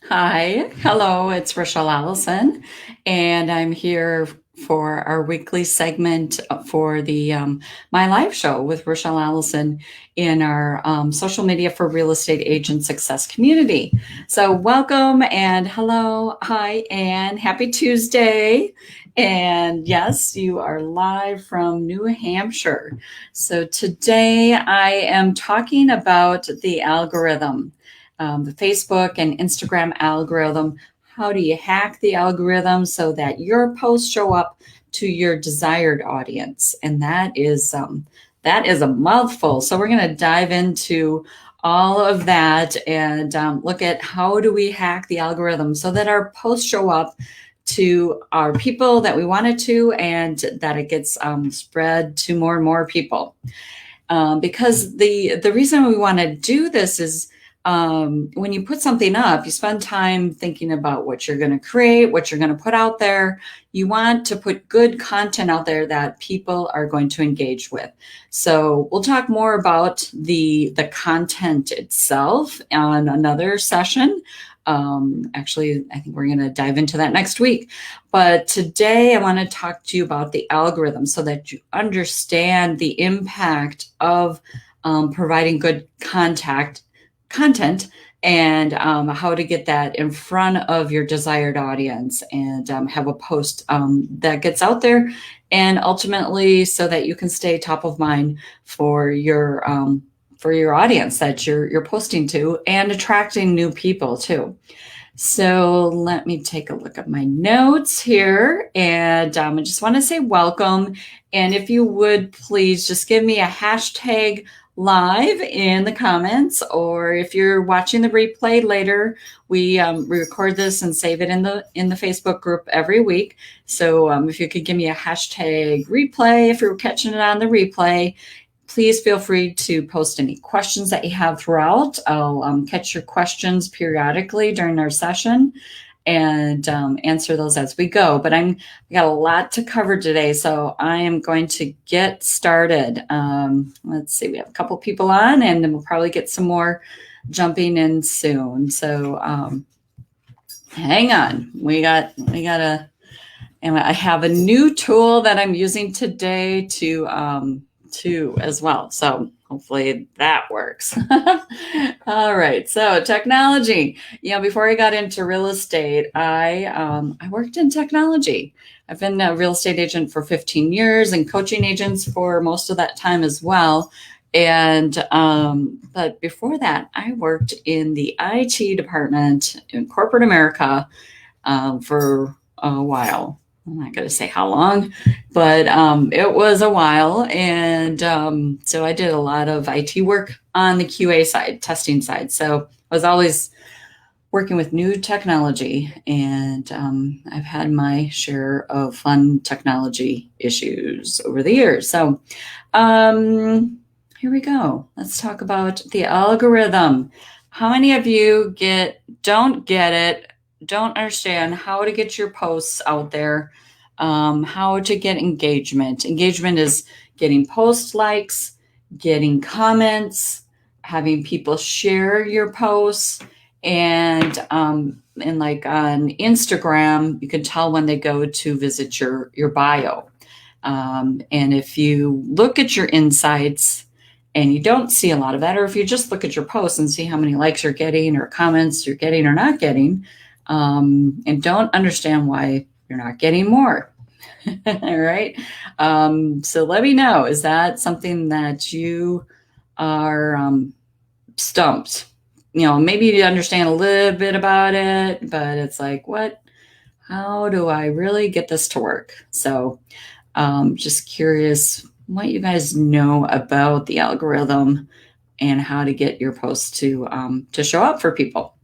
Hi, hello, it's Rochelle Allison, and I'm here for our weekly segment for the My Live show with Rochelle Allison in our social media for real estate agent success community. So, welcome and hello, hi, and happy Tuesday. And yes, you are live from New Hampshire. So, today I am talking about the algorithm, the Facebook and Instagram algorithm. How do you hack the algorithm so that your posts show up to your desired audience? And that is a mouthful. So we're going to dive into all of that and look at how do we hack the algorithm so that our posts show up to our people that we want it to, and that it gets spread to more and more people. Because the reason we want to do this is when you put something up, you spend time thinking about what you're going to create, what you're going to put out there. You want to put good content out there that people are going to engage with. So we'll talk more about the content itself on another session. Actually, I think we're going to dive into that next week. But today I want to talk to you about the algorithm so that you understand the impact of providing good content and how to get that in front of your desired audience and have a post that gets out there, and ultimately so that you can stay top of mind for your audience that you're posting to, and attracting new people too. So let me take a look at my notes here. And I just want to say welcome. And if you would please just give me a hashtag live in the comments, or if you're watching the replay later, we record this and save it in the Facebook group every week. So if you could give me a hashtag replay if you're catching it on the replay, please feel free to post any questions that you have throughout. I'll catch your questions periodically during our session and answer those as we go. But I got a lot to cover today, so I am going to get started. Let's see, we have a couple people on, and then we'll probably get some more jumping in soon. So hang on, we got a. And I have a new tool that I'm using today to as well. So hopefully that works. All right. So technology. Before I got into real estate, I worked in technology. I've been a real estate agent for 15 years and coaching agents for most of that time as well. And but before that, I worked in the IT department in corporate America for a while. I'm not going to say how long, but it was a while. And so I did a lot of IT work on the QA side, testing side. So I was always working with new technology, and I've had my share of fun technology issues over the years. So here we go. Let's talk about the algorithm. How many of you don't get it, don't understand how to get your posts out there, how to get engagement? Engagement is getting post likes, getting comments, having people share your posts, and like on Instagram, you can tell when they go to visit your bio. And if you look at your insights and you don't see a lot of that, or if you just look at your posts and see how many likes you're getting or comments you're getting or not getting, and don't understand why you're not getting more. All right. So let me know, is that something that you are stumped? Maybe you understand a little bit about it, but it's like, how do I really get this to work? So just curious what you guys know about the algorithm and how to get your posts to show up for people.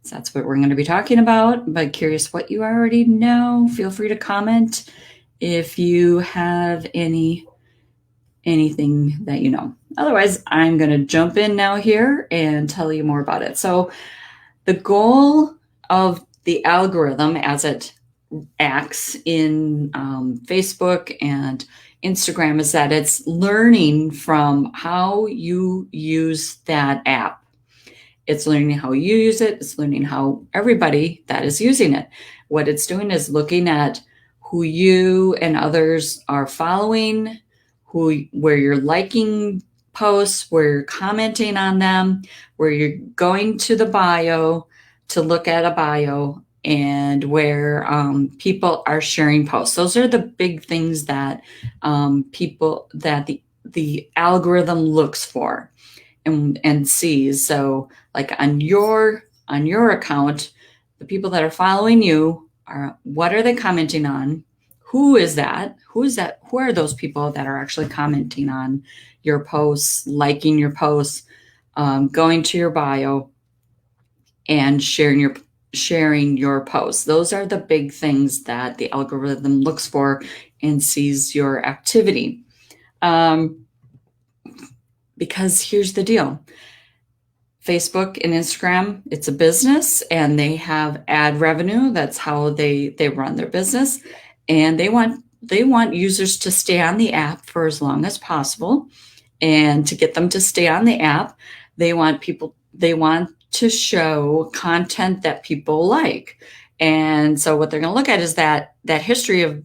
So that's what we're going to be talking about. But curious what you already know. Feel free to comment if you have anything that you know. Otherwise, I'm going to jump in now here and tell you more about it. So the goal of the algorithm as it acts in Facebook and Instagram is that it's learning from how you use that app. It's learning how you use it. It's learning how everybody that is using it. What it's doing is looking at who you and others are following, where you're liking posts, where you're commenting on them, where you're going to the bio to look at a bio, and where people are sharing posts. Those are the big things that people that the algorithm looks for and sees. So like on your account, the people that are following you are, what are they commenting on? Who is that? Who is that? Who are those people that are actually commenting on your posts, liking your posts, going to your bio, and sharing your posts? Those are the big things that the algorithm looks for and sees your activity. Because here's the deal. Facebook and Instagram, it's a business and they have ad revenue. That's how they run their business. And they want users to stay on the app for as long as possible. And to get them to stay on the app, they want to show content that people like. And so what they're going to look at is that history of,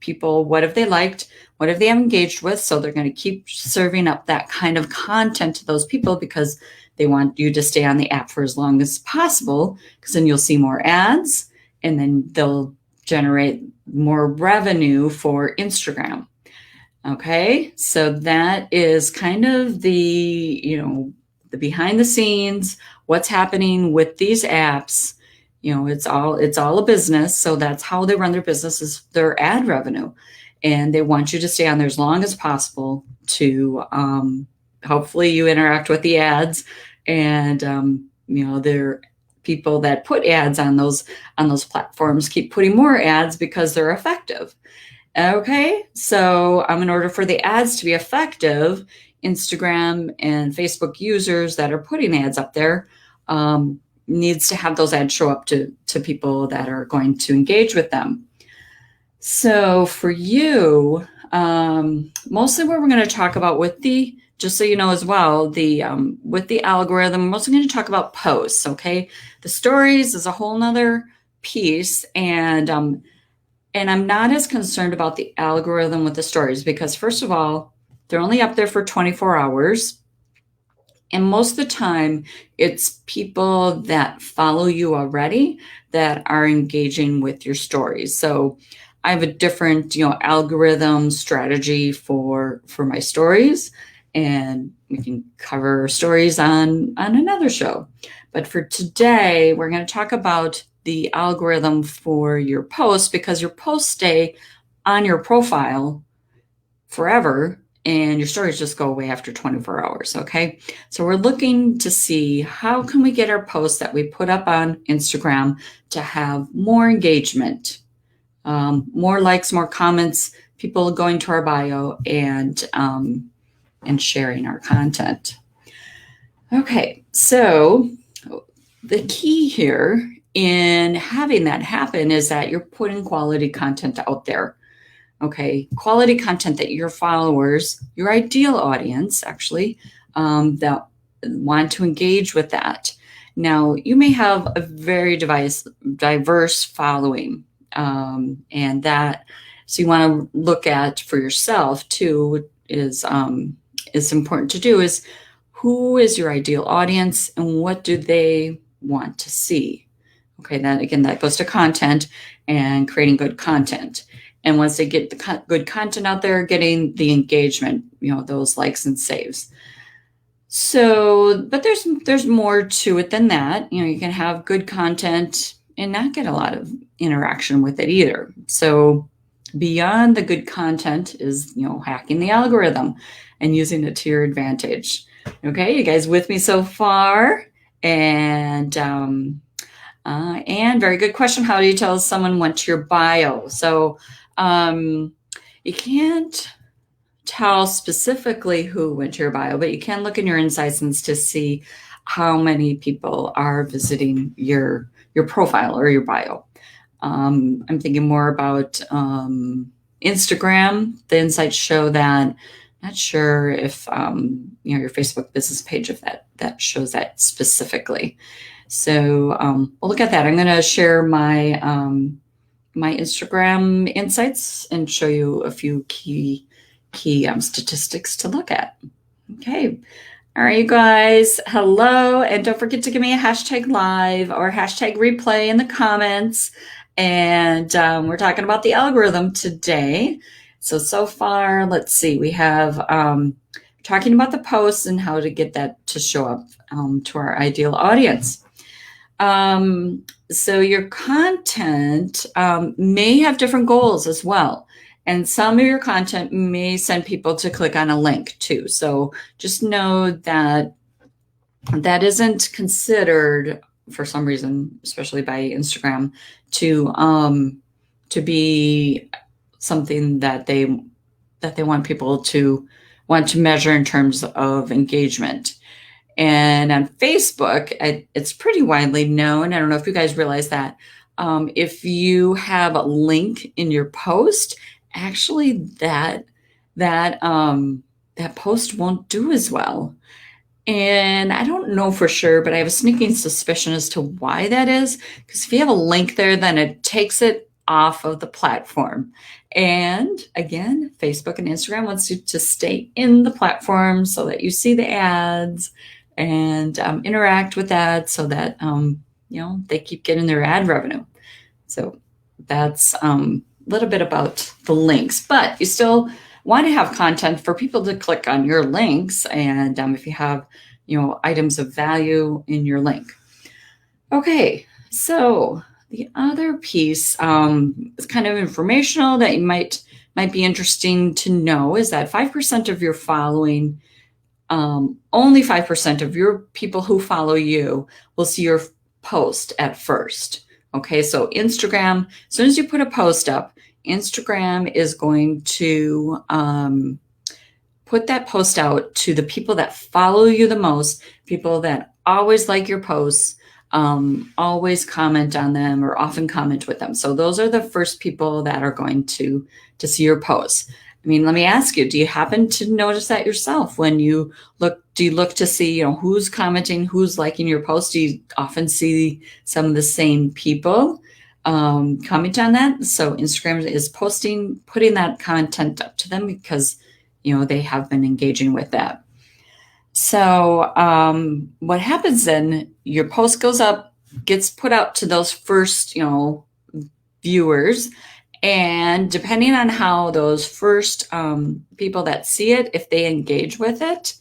people, what have they liked? What have they engaged with? So they're going to keep serving up that kind of content to those people because they want you to stay on the app for as long as possible, because then you'll see more ads and then they'll generate more revenue for Instagram. Okay, so that is kind of the behind the scenes, what's happening with these apps. It's all a business. So that's how they run their business, is their ad revenue. And they want you to stay on there as long as possible to hopefully you interact with the ads. And they're people that put ads on those platforms keep putting more ads because they're effective. Okay, so in order for the ads to be effective, Instagram and Facebook users that are putting ads up there needs to have those ads show up to people that are going to engage with them. So for you, mostly what we're going to talk about just so you know as well, with the algorithm, we're mostly going to talk about posts, okay? The stories is a whole nother piece, and I'm not as concerned about the algorithm with the stories because, first of all, they're only up there for 24 hours. And most of the time, it's people that follow you already that are engaging with your stories. So I have a different, algorithm strategy for my stories, and we can cover stories on another show. But for today, we're going to talk about the algorithm for your posts, because your posts stay on your profile forever and your stories just go away after 24 hours. Okay. So we're looking to see how can we get our posts that we put up on Instagram to have more engagement, more likes, more comments, people going to our bio and sharing our content. Okay. So the key here in having that happen is that you're putting quality content out there. Okay, quality content that your followers, your ideal audience, actually, that want to engage with that. Now, you may have a very diverse following, and that, so you want to look at for yourself too. Is important to do is, who is your ideal audience and what do they want to see? Okay, that goes to content and creating good content. And once they get the good content out there, getting the engagement, those likes and saves. So, but there's more to it than that. You can have good content and not get a lot of interaction with it either. So beyond the good content is, hacking the algorithm and using it to your advantage. Okay, you guys with me so far? And very good question. How do you tell someone went to your bio? So you can't tell specifically who went to your bio, but you can look in your insights to see how many people are visiting your profile or your bio. I'm thinking more about Instagram. The insights show that. Not sure if your Facebook business page, if that that shows that specifically. So we'll look at that. I'm going to share my my Instagram insights and show you a few key statistics to look at. Okay. All right, you guys, hello. And don't forget to give me a hashtag live or hashtag replay in the comments. And we're talking about the algorithm today. So far, let's see, we have talking about the posts and how to get that to show up to our ideal audience. So your content may have different goals as well. And some of your content may send people to click on a link too. So just know that that isn't considered for some reason, especially by Instagram, to be something that they want people to want to measure in terms of engagement. And on Facebook, it's pretty widely known. I don't know if you guys realize that. If you have a link in your post, actually that post won't do as well. And I don't know for sure, but I have a sneaking suspicion as to why that is. Because if you have a link there, then it takes it off of the platform. And again, Facebook and Instagram wants you to stay in the platform so that you see the ads and interact with that so that they keep getting their ad revenue. So that's a little bit about the links, but you still want to have content for people to click on your links, and if you have items of value in your link. Okay, so the other piece is kind of informational that you might be interesting to know is that 5% of your following, only 5% of your people who follow you will see your post at first. Okay, so Instagram, as soon as you put a post up, Instagram is going to put that post out to the people that follow you the most, people that always like your posts, always comment on them or often comment with them. So those are the first people that are going to see your posts. I mean, let me ask you, do you happen to notice that yourself when you look? Do you look to see, who's commenting, who's liking your post? Do you often see some of the same people comment on that? So Instagram is putting that content up to them because, they have been engaging with that. So what happens then, your post goes up, gets put out to those first, viewers. And depending on how those first people that see it, if they engage with it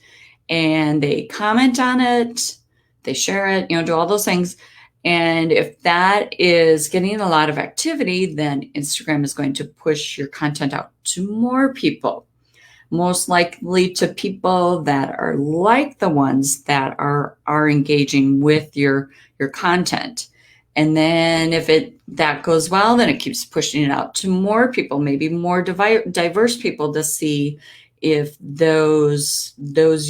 and they comment on it, they share it, do all those things. And if that is getting a lot of activity, then Instagram is going to push your content out to more people, most likely to people that are like the ones that are engaging with your content. And then if that goes well, then it keeps pushing it out to more people, maybe more diverse people, to see if those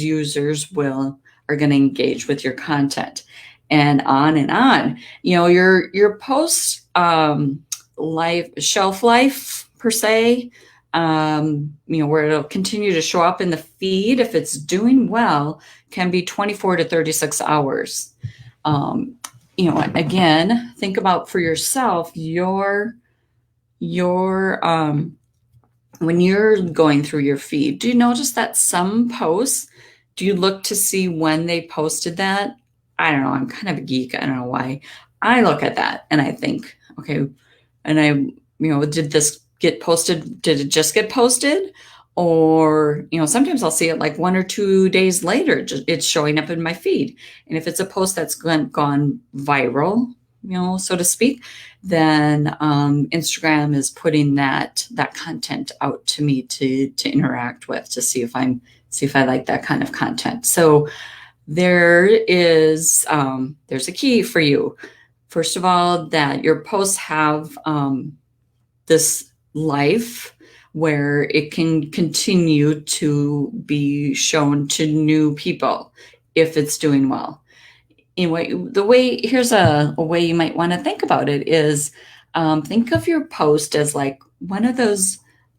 users are going to engage with your content, and on and on. Your post shelf life per se, where it'll continue to show up in the feed if it's doing well, can be 24 to 36 hours. Again, think about for yourself, when you're going through your feed, do you notice that some posts, do you look to see when they posted that? I don't know. I'm kind of a geek. I don't know why. I look at that and I think, okay, and did this get posted? Did it just get posted? Or, sometimes I'll see it like 1 or 2 days later, it's showing up in my feed. And if it's a post that's gone viral, so to speak, then Instagram is putting that content out to me to interact with, to see if I like that kind of content. So there's a key for you. First of all, that your posts have this life where it can continue to be shown to new people if it's doing well. Anyway, here's a way you might want to think about it is think of your post as like one of those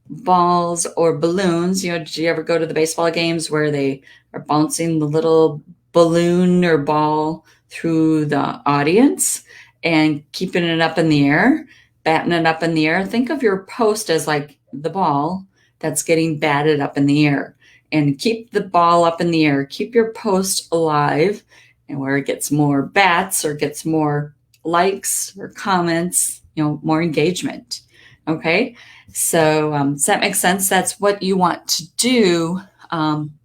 balls or balloons. Did you ever go to the baseball games where they are bouncing the little balloon or ball through the audience and keeping it up in the air, batting it up in the air. Think of your post as like the ball that's getting batted up in the air, and keep the ball up in the air. Keep your post alive, and where it gets more bats or gets more likes or comments, more engagement. Okay. So does that make sense? That's what you want to do.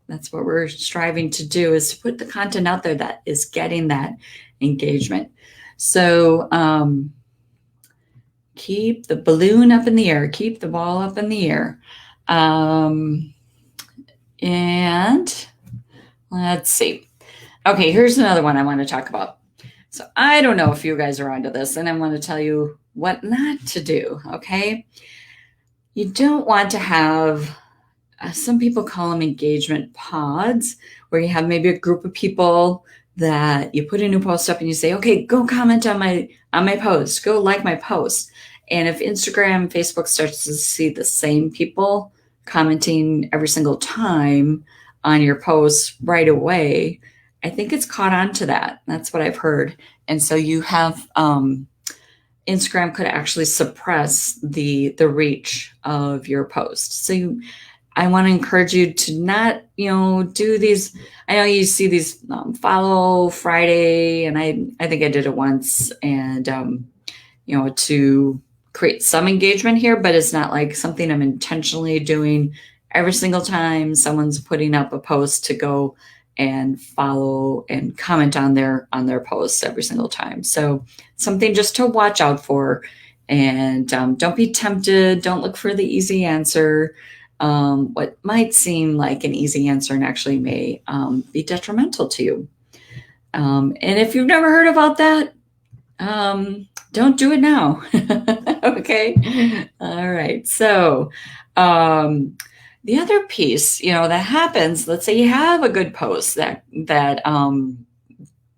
That's what we're striving to do, is to put the content out there that is getting that engagement. So keep the balloon up in the air, keep the ball up in the air. And let's see. Okay, here's another one I want to talk about. So I don't know if you guys are onto this, and I want to tell you what not to do, okay? You don't want to have, some people call them engagement pods, where you have maybe a group of people that you put a new post up and you say, okay, go comment on my post, go like my post. And if Instagram, Facebook starts to see the same people commenting every single time on your posts right away, I think it's caught on to that. That's what I've heard. And so you have, Instagram could actually suppress the reach of your post. So I want to encourage you to not, do these. I know you see these follow Friday, and I think I did it once, and, to create some engagement here, but it's not like something I'm intentionally doing every single time someone's putting up a post to go and follow and comment on their posts every single time. So something just to watch out for, and don't be tempted. Don't look for the easy answer. What might seem like an easy answer and actually may be detrimental to you. And if you've never heard about that, don't do it now. Okay. All right. So, the other piece, that happens, let's say you have a good post that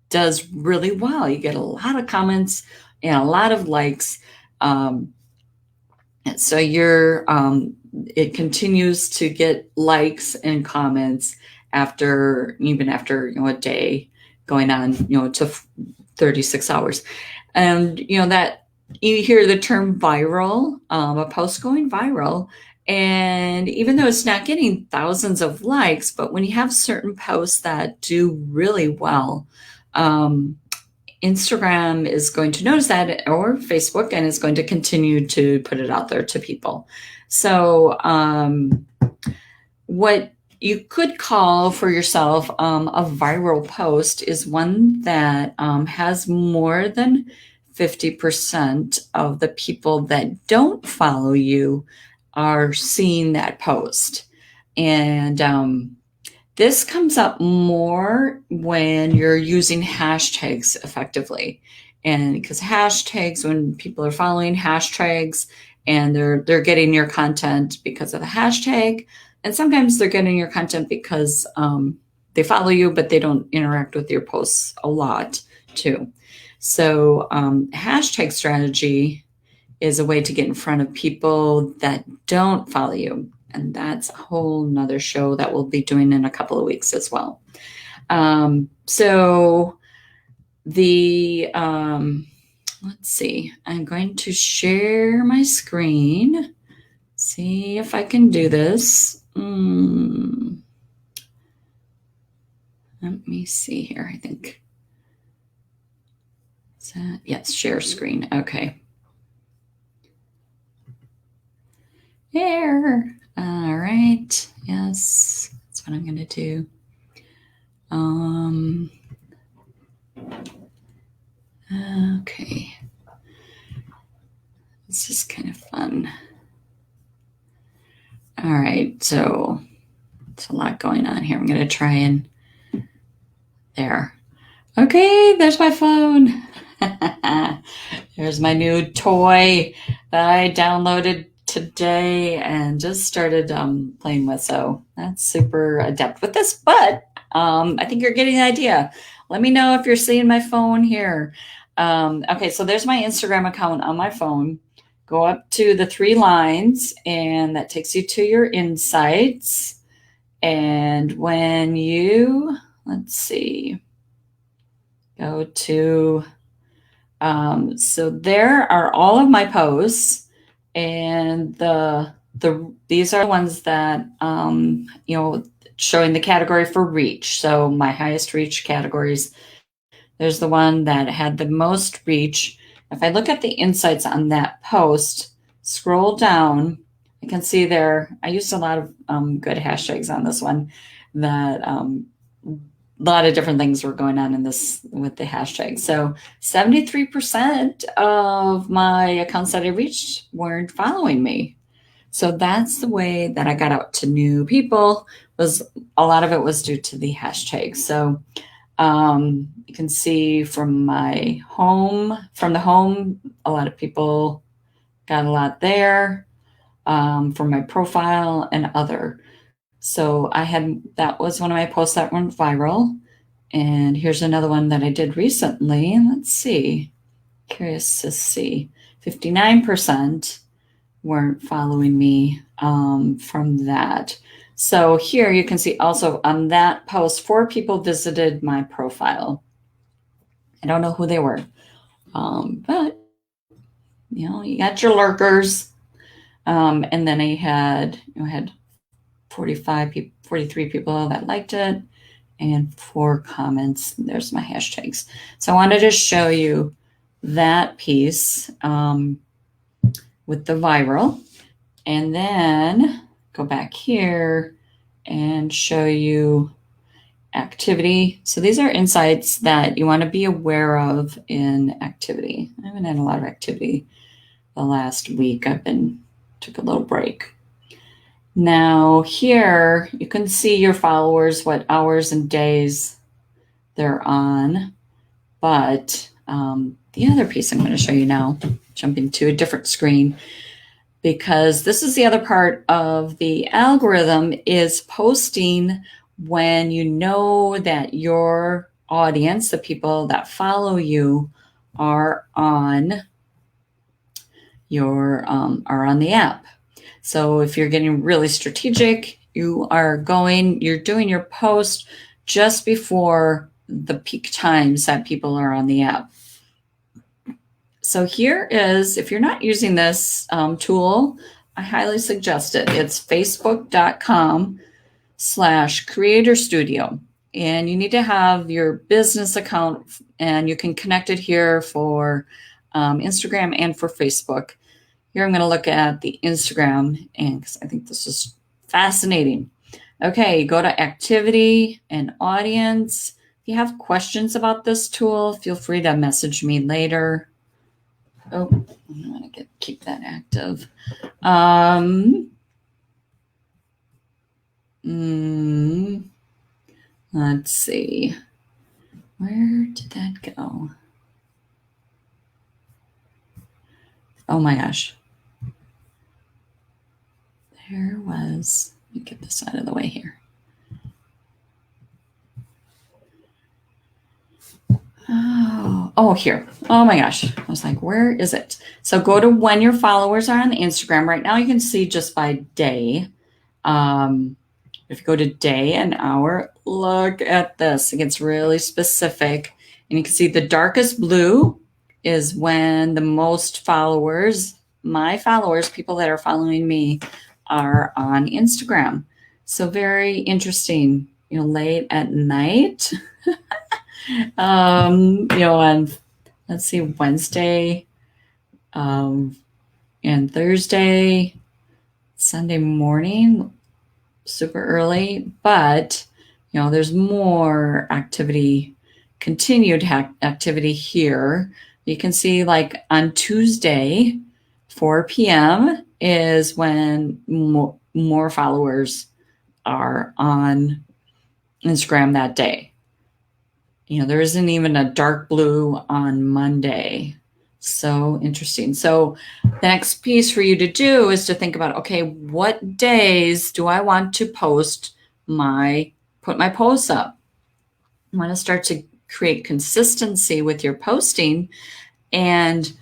does really well. You get a lot of comments and a lot of likes. And so it continues to get likes and comments even after a day going on, to 36 hours. And, that you hear the term viral, a post going viral. And even though it's not getting thousands of likes, but when you have certain posts that do really well, Instagram is going to notice that, or Facebook, and is going to continue to put it out there to people. So what you could call for yourself a viral post is one that has more than 50% of the people that don't follow you are seeing that post. And this comes up more when you're using hashtags effectively. And because hashtags, when people are following hashtags and they're getting your content because of the hashtag, and sometimes they're getting your content because they follow you, but they don't interact with your posts a lot too. So hashtag strategy is a way to get in front of people that don't follow you. And that's a whole nother show that we'll be doing in a couple of weeks as well. So let's see, I'm going to share my screen. See if I can do this. Let me see here, I think. Yes, share screen. Okay. There. All right. Yes, that's what I'm going to do. Okay. This is kind of fun. All right. So it's a lot going on here. I'm going to try and there. Okay. There's my phone. There's my new toy that I downloaded today and just started playing with. So that's super adept with this, but I think you're getting the idea. Let me know if you're seeing my phone here. Okay, so there's my Instagram account on my phone. Go up to the 3 lines, and that takes you to your insights. And when you let's see, go to, so there are all of my posts, and these are the ones that, showing the category for reach. So my highest reach categories, there's the one that had the most reach. If I look at the insights on that post, scroll down, I can see there, I used a lot of good hashtags on this one, that a lot of different things were going on in this with the hashtag. So 73% of my accounts that I reached weren't following me. So that's the way that I got out to new people. Was a lot of it was due to the hashtag. So you can see from the home, a lot of people got a lot there, from my profile and other. So that was one of my posts that went viral. And here's another one that I did recently. Let's see. Curious to see. 59% weren't following me from that. So here you can see also on that post, 4 people visited my profile. I don't know who they were, but you got your lurkers. And then I had 43 people that liked it, and 4 comments. There's my hashtags. So I wanted to show you that piece with the viral, and then go back here and show you activity. So these are insights that you want to be aware of in activity. I haven't had a lot of activity the last week. Took a little break. Now here you can see your followers, what hours and days they're on. But the other piece I'm going to show you now, jumping to a different screen, because this is the other part of the algorithm, is posting when you know that your audience, the people that follow you, are on the app. So if you're getting really strategic, you're doing your post just before the peak times that people are on the app. So here is, if you're not using this tool, I highly suggest it. It's facebook.com/creator studio. And you need to have your business account, and you can connect it here for Instagram and for Facebook. Here I'm going to look at the Instagram, and because I think this is fascinating. Okay, go to activity and audience. If you have questions about this tool, feel free to message me later. Oh, I want to keep that active. Let's see. Where did that go? Oh my gosh. Let me get this out of the way here. Oh, here. Oh my gosh. I was like, where is it? So go to when your followers are on Instagram. Right now you can see just by day. If you go to day and hour, look at this. It gets really specific. And you can see the darkest blue is when the most followers, my followers, people that are following me, are on Instagram. So very interesting, late at night. On, let's see, Wednesday and Thursday, Sunday morning, super early, but there's more activity, continued activity here. You can see like on Tuesday, 4 p.m. is when more followers are on Instagram that day. There isn't even a dark blue on Monday. So interesting. So the next piece for you to do is to think about, okay, what days do I want to put my posts up? I want to start to create consistency with your posting, and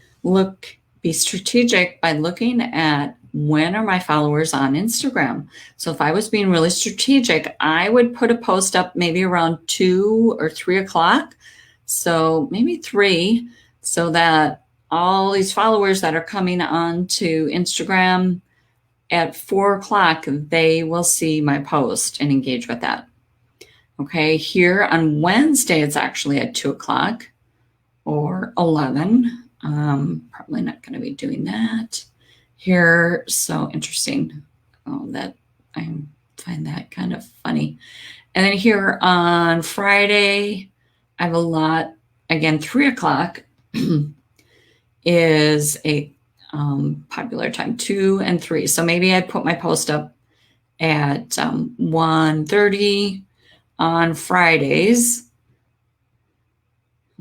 be strategic by looking at when are my followers on Instagram? So if I was being really strategic, I would put a post up maybe around 2 or 3 o'clock. So maybe 3, so that all these followers that are coming on to Instagram at 4 o'clock, they will see my post and engage with that. Okay, here on Wednesday, it's actually at 2 o'clock or 11. Probably not going to be doing that here. So interesting. Oh, that I find that kind of funny. And then here on Friday, I have a lot. Again, 3 o'clock is a popular time, 2 and 3. So maybe I'd put my post up at 1:30 on Fridays.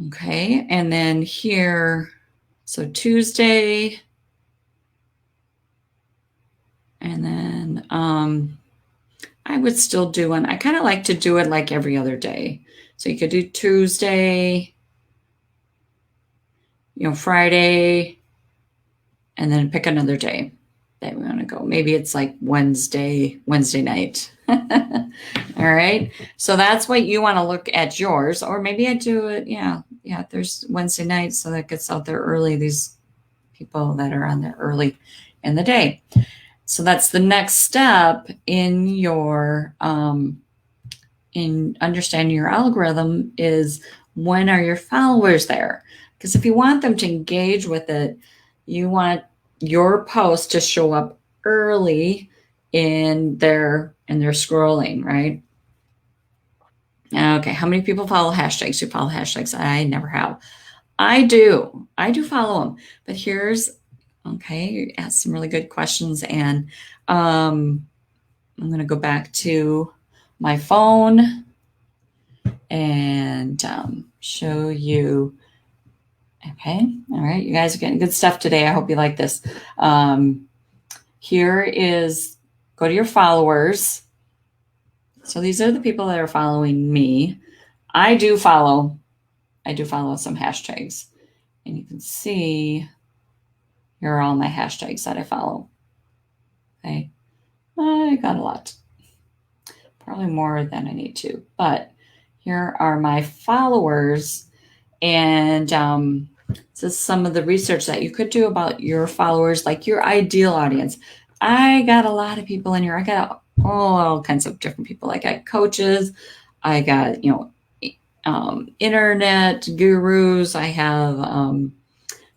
Okay, and then here, so Tuesday, and then I would still do one. I kind of like to do it like every other day. So you could do Tuesday, Friday, and then pick another day that we want to go. Maybe it's like Wednesday night. All right. So that's what you want to look at yours, or maybe I do it. Yeah. There's Wednesday night. So that gets out there early. These people that are on there early in the day. So that's the next step in your, in understanding your algorithm is when are your followers there? Because if you want them to engage with it, you want your post to show up early in their scrolling, right? Okay, how many people follow hashtags? You follow hashtags? I never have. I do follow them, but here's okay. You asked some really good questions, and I'm going to go back to my phone and show you. Okay, all right, you guys are getting good stuff today. I hope you like this. Here is, go to your followers. So these are the people that are following me. I do follow some hashtags, and you can see here are all my hashtags that I follow. Okay, I got a lot, probably more than I need to, but here are my followers. And this is some of the research that you could do about your followers, like your ideal audience. I got a lot of people in here. I got all kinds of different people. I got coaches. I got, internet gurus. I have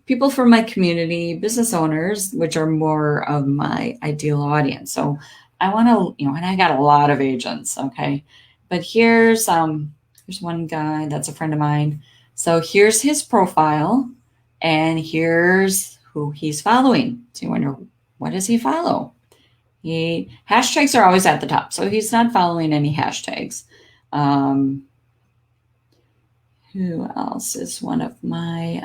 people from my community, business owners, which are more of my ideal audience. So I want to, and I got a lot of agents. Okay. But here's one guy that's a friend of mine. So here's his profile, and here's who he's following. So you wonder, what does he follow? Hashtags are always at the top, so he's not following any hashtags. Who else is one of my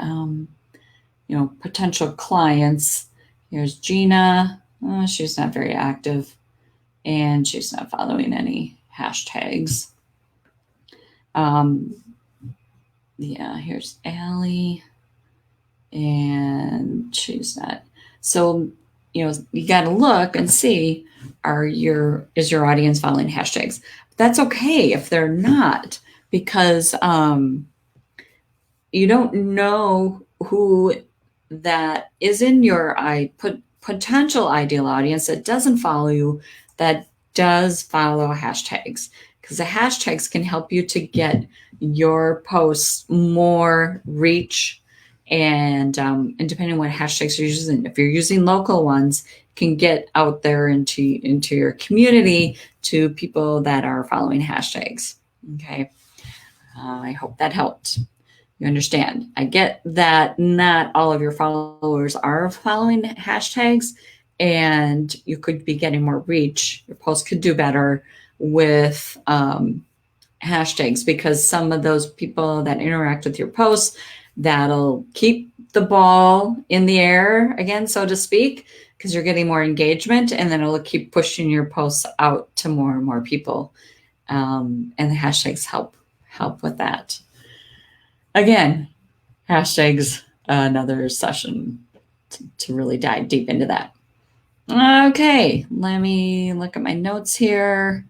potential clients? Here's Gina. Oh, she's not very active, and she's not following any hashtags. Here's Allie, and she's not. So, you got to look and see, is your audience following hashtags? That's okay if they're not, because you don't know who that is in your potential ideal audience that doesn't follow you, that does follow hashtags, because the hashtags can help you to get your posts more reach. And depending on what hashtags you're using, if you're using local ones, can get out there into your community to people that are following hashtags. Okay. I hope that helped. You understand. I get that not all of your followers are following hashtags, and you could be getting more reach. Your post could do better with hashtags, because some of those people that interact with your posts, that'll keep the ball in the air again, so to speak, because you're getting more engagement, and then it'll keep pushing your posts out to more and more people. And the hashtags help with that. Again, hashtags, another session to really dive deep into that. Okay, let me look at my notes here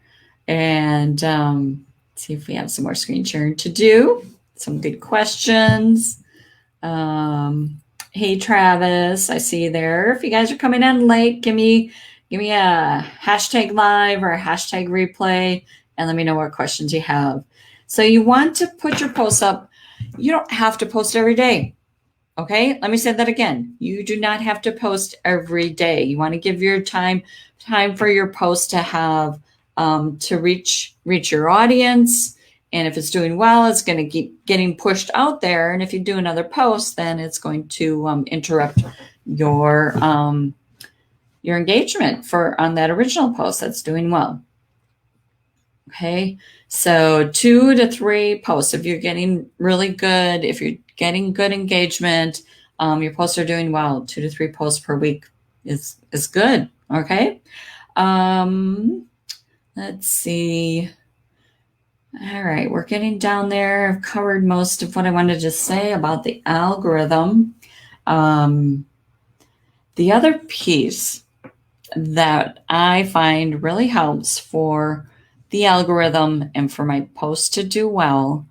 and see if we have some more screen sharing to do. Some good questions. Hey Travis, I see you there. If you guys are coming in late, give me a hashtag live or a hashtag replay and let me know what questions you have. So you want to put your posts up. You don't have to post every day. Okay, let me say that again. You do not have to post every day. You want to give your time for your post to have to reach your audience. And if it's doing well, it's going to keep getting pushed out there. And if you do another post, then it's going to interrupt your engagement on that original post that's doing well. Okay, so 2 to 3 posts. If you're getting really good, if you're getting good engagement, your posts are doing well. 2 to 3 posts per week is good. Okay, let's see. All right, we're getting down there. I've covered most of what I wanted to say about the algorithm. The other piece that I find really helps for the algorithm and for my posts to do well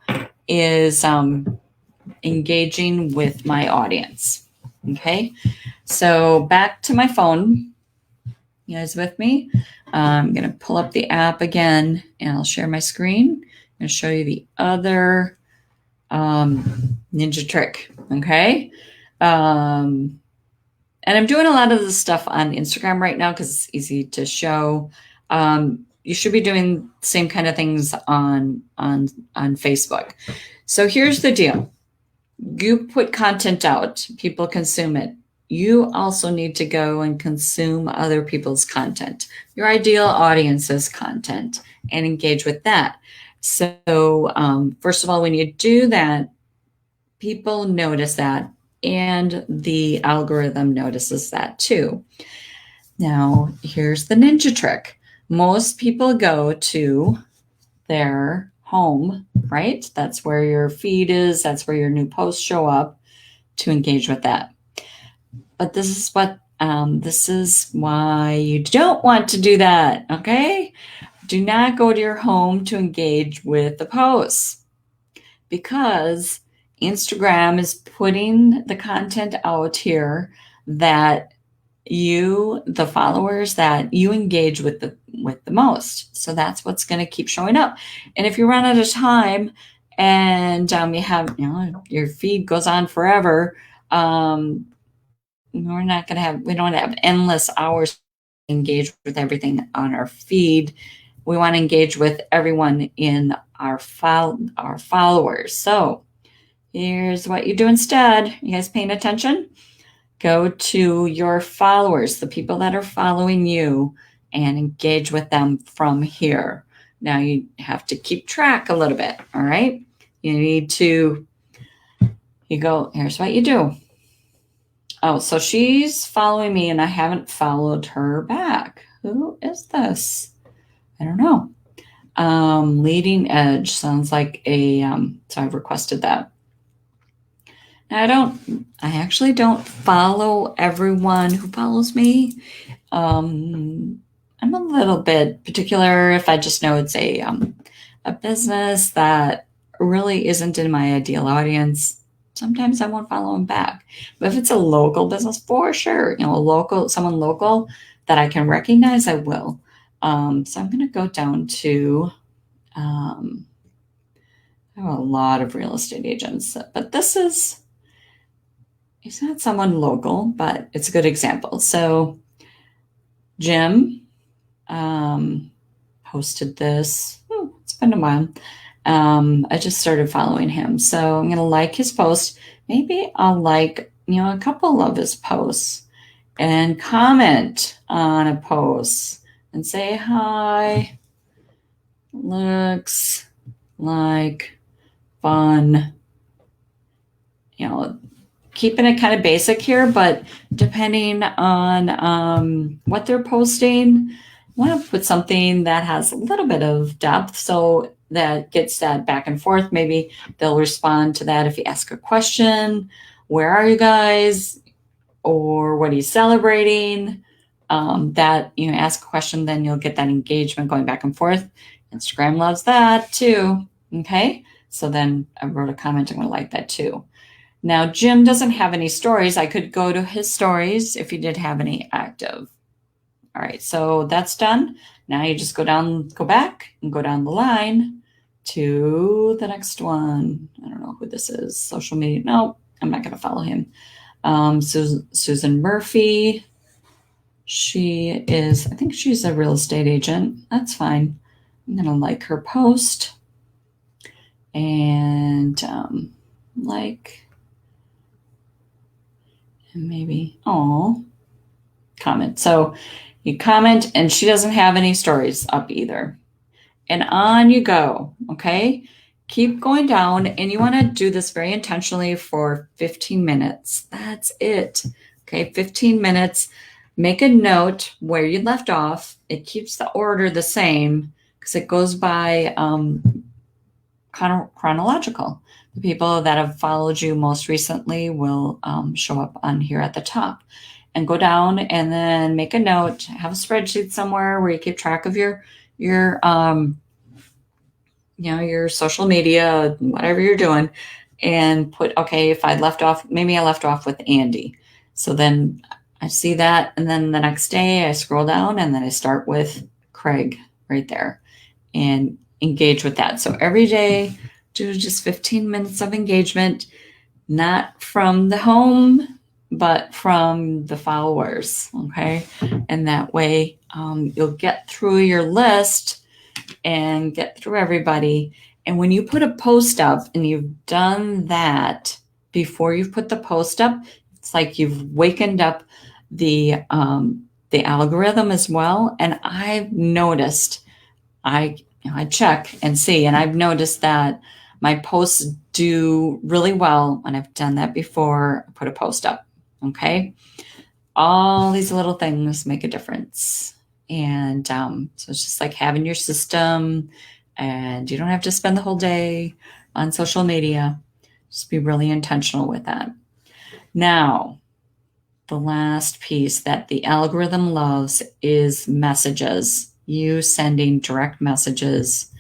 is engaging with my audience. Okay, so back to my phone. You guys with me? I'm going to pull up the app again and I'll share my screen. I'm going to show you the other ninja trick. Okay. And I'm doing a lot of this stuff on Instagram right now because it's easy to show. You should be doing the same kind of things on Facebook. So here's the deal. You put content out, people consume it. You also need to go and consume other people's content, your ideal audience's content, and engage with that. So first of all, when you do that, people notice that, and the algorithm notices that too. Now, here's the ninja trick. Most people go to their home, right? That's where your feed is. That's where your new posts show up to engage with that. But this is why you don't want to do that, okay? Do not go to your home to engage with the posts because Instagram is putting the content out here that the followers that you engage with the most. So that's what's going to keep showing up. And if you run out of time and you have, your feed goes on forever, we don't have endless hours to engage with everything on our feed. We want to engage with everyone in our followers. So here's what you do instead. You guys paying attention? Go to your followers, the people that are following you, and engage with them from here. Now you have to keep track a little bit, all right? Here's what you do. Oh, so she's following me and I haven't followed her back. Who is this? I don't know. Leading Edge sounds like so I've requested that. Now I actually don't follow everyone who follows me. I'm a little bit particular if I just know it's a business that really isn't in my ideal audience. Sometimes I won't follow them back. But if it's a local business, for sure, someone local that I can recognize, I will. So I'm going to go down to, I have a lot of real estate agents, but it's not someone local, but it's a good example. So Jim posted this. It's been a while. I just started following him. So I'm going to like his post. Maybe I'll like, a couple of his posts and comment on a post and say, hi, looks like fun. Keeping it kind of basic here, but depending on what they're posting, I want to put something that has a little bit of depth so that gets that back and forth. Maybe they'll respond to that if you ask a question. Where are you guys? Or what are you celebrating? that ask a question, then you'll get that engagement going back and forth. Instagram loves that too. Okay. So then I wrote a comment. I'm going to like that too. Now, Jim doesn't have any stories. I could go to his stories if he did have any active. All right. So that's done. Now you just go back and go down the line to the next one. I don't know who this is. Social media. No, I'm not going to follow him. Susan Murphy. I think she's a real estate agent. That's fine. I'm going to like her post and like, and maybe, comment. So you comment, and she doesn't have any stories up either. And on you go. Okay. Keep going down, and you want to do this very intentionally for 15 minutes. That's it. Okay. 15 minutes. Make a note where you left off. It keeps the order the same because it goes by chronological. The people that have followed you most recently will show up on here at the top. And go down and then make a note. Have a spreadsheet somewhere where you keep track of your social media, whatever you're doing, and put, okay, if maybe I left off with Andy. So then I see that. And then the next day I scroll down and then I start with Craig right there and engage with that. So every day do just 15 minutes of engagement, not from the home, but from the followers. Okay. And that way you'll get through your list and get through everybody. And when you put a post up and you've done that before you've put the post up, it's like you've wakened up the algorithm as well. And I've noticed, I check and see, and I've noticed that my posts do really well when I've done that before I put a post up. Okay. All these little things make a difference. And so it's just like having your system, and you don't have to spend the whole day on social media. Just be really intentional with that. Now, the last piece that the algorithm loves is messages. You sending direct messages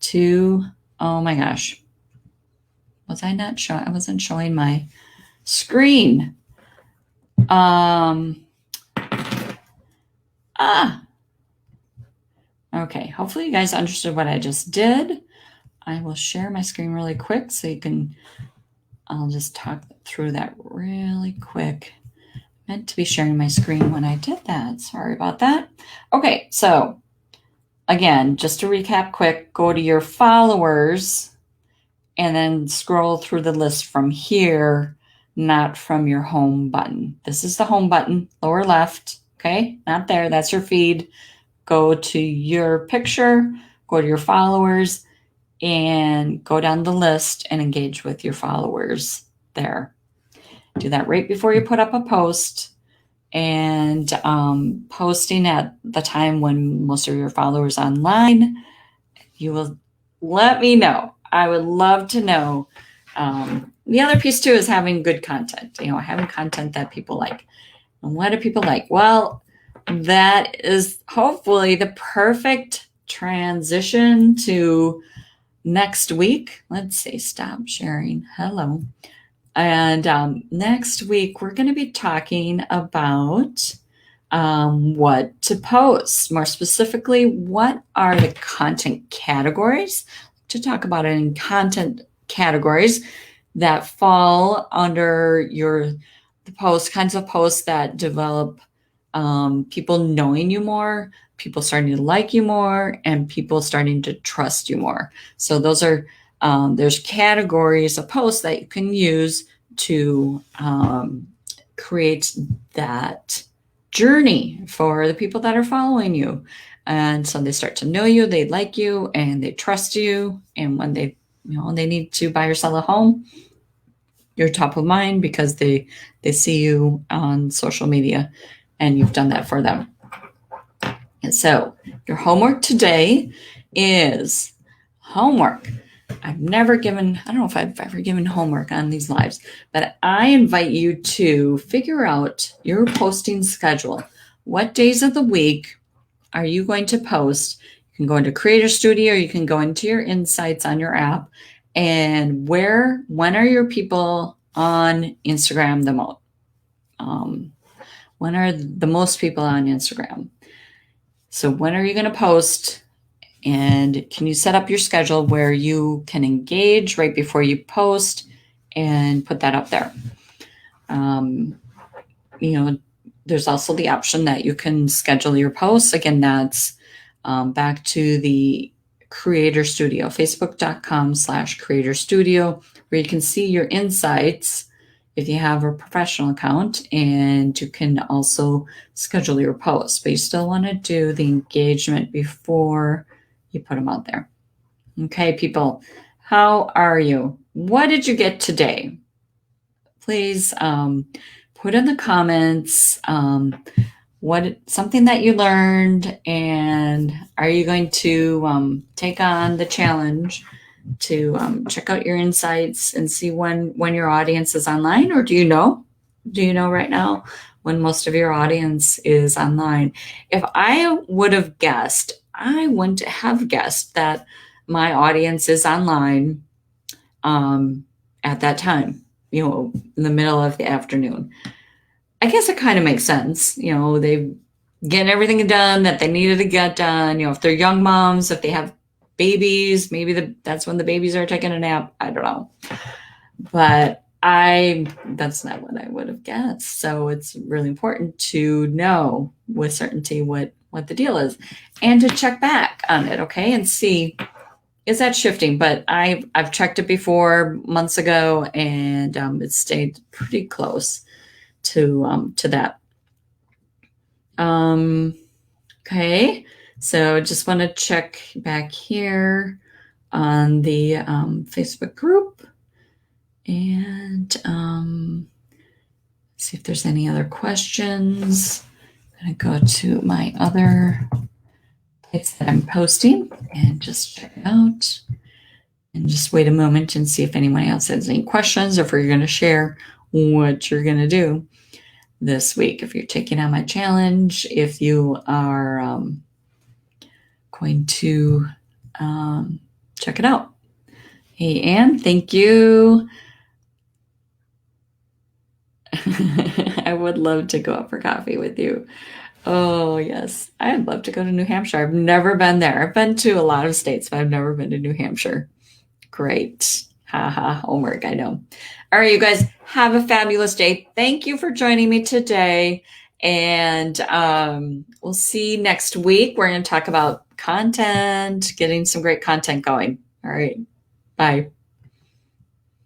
to, oh my gosh, I wasn't showing my screen. Okay, hopefully you guys understood what I just did. I will share my screen really quick so I'll just talk through that really quick. Meant to be sharing my screen when I did that. Sorry about that. Okay, so again, just to recap quick, go to your followers and then scroll through the list from here, not from your home button. This is the home button, lower left. Okay, not there. That's your feed. Go to your picture, go to your followers, and go down the list and engage with your followers there. Do that right before you put up a post, and posting at the time when most of your followers are online. You will let me know. I would love to know. The other piece too is having good content, having content that people like. And what do people like? Well, that is hopefully the perfect transition to next week. Let's see, stop sharing. Hello. And next week, we're going to be talking about what to post. More specifically, what are the content categories? To talk about it in content categories that fall under the post, kinds of posts that develop people knowing you more, people starting to like you more, and people starting to trust you more. So those are there's categories of posts that you can use to create that journey for the people that are following you. And so they start to know you, they like you, and they trust you. And when they need to buy or sell a home, you're top of mind because they see you on social media and you've done that for them. And so your homework today is homework. I don't know if I've ever given homework on these lives, but I invite you to figure out your posting schedule. what days of the week are you going to post? You can go into Creator Studio, you can go into your insights on your app, and when are your people on Instagram the most? When are the most people on Instagram? So when are you going to post? And can you set up your schedule where you can engage right before you post and put that up there? There's also the option that you can schedule your posts. Again, that's back to the Creator Studio, facebook.com/Creator Studio, where you can see your insights if you have a professional account, and you can also schedule your posts, but you still want to do the engagement before you put them out there. Okay, people, how are you? What did you get today? Please put in the comments something that you learned, and are you going to take on the challenge to check out your insights and see when your audience is online? Or do you know right now when most of your audience is online? If I would have guessed, I wouldn't have guessed that my audience is online at that time, in the middle of the afternoon. I guess it kind of makes sense. They getting everything done that they needed to get done. If they're young moms, if they have babies, maybe that's when the babies are taking a nap. I don't know. But that's not what I would have guessed. So it's really important to know with certainty what the deal is, and to check back on it, okay, and see, is that shifting? But I've checked it before months ago, and it stayed pretty close to that. Okay, so just want to check back here on the Facebook group, and see if there's any other questions. I'm going to go to my other sites that I'm posting and just check it out, and just wait a moment and see if anyone else has any questions, or if you're going to share what you're going to do this week, if you're taking on my challenge, if you are going to check it out. Hey, Anne, thank you. I would love to go out for coffee with you. Oh, yes. I'd love to go to New Hampshire. I've never been there. I've been to a lot of states, but I've never been to New Hampshire. Great. Haha, homework, I know. All right, you guys, have a fabulous day. Thank you for joining me today. And we'll see you next week. We're going to talk about content, getting some great content going. All right. Bye.